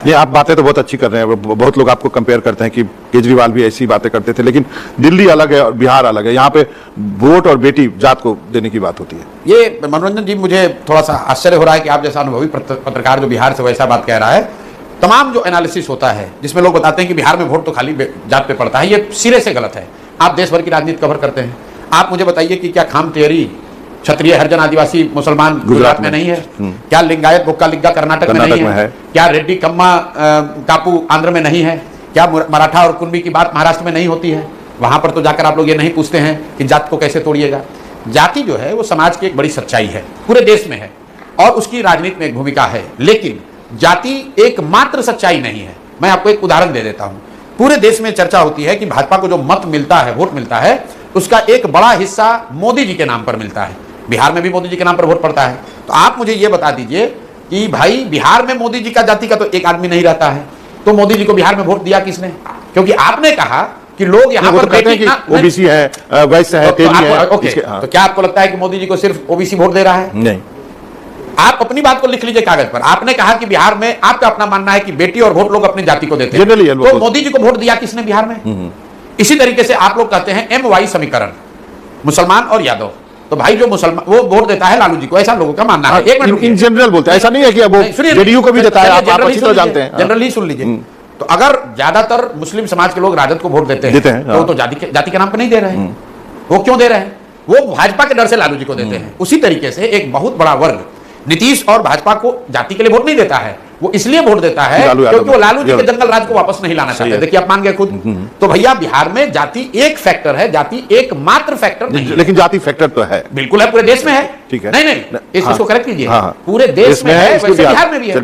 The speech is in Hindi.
ये आप बातें तो बहुत अच्छी कर रहे हैं, बहुत लोग आपको कंपेयर करते हैं कि केजरीवाल भी ऐसी बातें करते थे, लेकिन दिल्ली अलग है और बिहार अलग है। यहाँ पे वोट और बेटी जात को देने की बात होती है। ये मनोरंजन जी, मुझे थोड़ा सा आश्चर्य हो रहा है कि आप जैसा अनुभवी पत्रकार जो बिहार से वैसा बात कह रहा है। तमाम जो एनालिसिस होता है जिसमें लोग बताते हैं कि बिहार में वोट तो खाली जात पे पड़ता है, ये सिरे से गलत है। आप देश भर की राजनीति कवर करते हैं, आप मुझे बताइए कि क्या खाम तेरी क्षत्रिय हरिजन आदिवासी मुसलमान गुजरात में नहीं है? क्या लिंगायत गोक्का लिग्गा कर्नाटक में नहीं है? क्या रेड्डी कम्मा कापू आंध्र में नहीं है? क्या मराठा और कुर्मी की बात महाराष्ट्र में नहीं होती है? वहां पर तो जाकर आप लोग ये नहीं पूछते हैं कि जात को कैसे तोड़िएगा। जाति जो है वो समाज की एक बड़ी सच्चाई है, पूरे देश में है और उसकी राजनीति में एक भूमिका है, लेकिन जाति एकमात्र सच्चाई नहीं है। मैं आपको एक उदाहरण दे देता हूं। पूरे देश में चर्चा होती है कि भाजपा को जो मत मिलता है, वोट मिलता है, उसका एक बड़ा हिस्सा मोदी जी के नाम पर मिलता है। बिहार में भी मोदी जी के नाम पर वोट पड़ता है। तो आप मुझे ये बता दीजिए कि भाई बिहार में मोदी जी का जाति का तो एक आदमी नहीं रहता है, तो मोदी जी को बिहार में वोट दिया किसने? क्योंकि आपने कहा कि लोग यहाँ पर कहते हैं कि ओबीसी है, वैश्य है, तेली है। तो क्या आपको लगता है कि मोदी जी को सिर्फ ओबीसी वोट दे रहा है? नहीं। आप अपनी बात को लिख लीजिए कागज पर। आपने कहा कि बिहार में आपका अपना मानना है कि बेटी और वोट लोग अपनी जाति को देते हैं, तो मोदी जी को वोट दिया किसने बिहार में? इसी तरीके से आप लोग कहते हैं MY समीकरण, मुसलमान और यादव। तो भाई जो मुसलमान वो वोट देता है लालू जी को, ऐसा लोगों का मानना है। एक मिनट, इन जनरल बोलते हैं, ऐसा नहीं है कि वो जेडीयू को भी देता है, आप अच्छी तरह जानते हैं। जनरली सुन लीजिए। तो अगर ज्यादातर मुस्लिम समाज के लोग राजद को वोट देते हैं तो वो तो जाति के नाम पर नहीं दे रहे हैं। वो क्यों दे रहे हैं? वो भाजपा के डर से लालू जी को देते हैं। उसी तरीके से एक बहुत बड़ा वर्ग नीतीश और भाजपा को जाति के लिए वोट नहीं देता है, वो इसलिए वोट देता है क्योंकि वो लालू जी के जंगल राज को वापस नहीं लाना चाहते। देखिए, आप मान गए खुद। तो भैया बिहार में जाति एक फैक्टर है, जाति एकमात्र फैक्टर नहीं है। लेकिन जाति फैक्टर तो है, बिल्कुल है, पूरे देश में है। ठीक है, नहीं, इसको करेक्ट कीजिए। हाँ, पूरे देश में है, वैसे बिहार में भी है।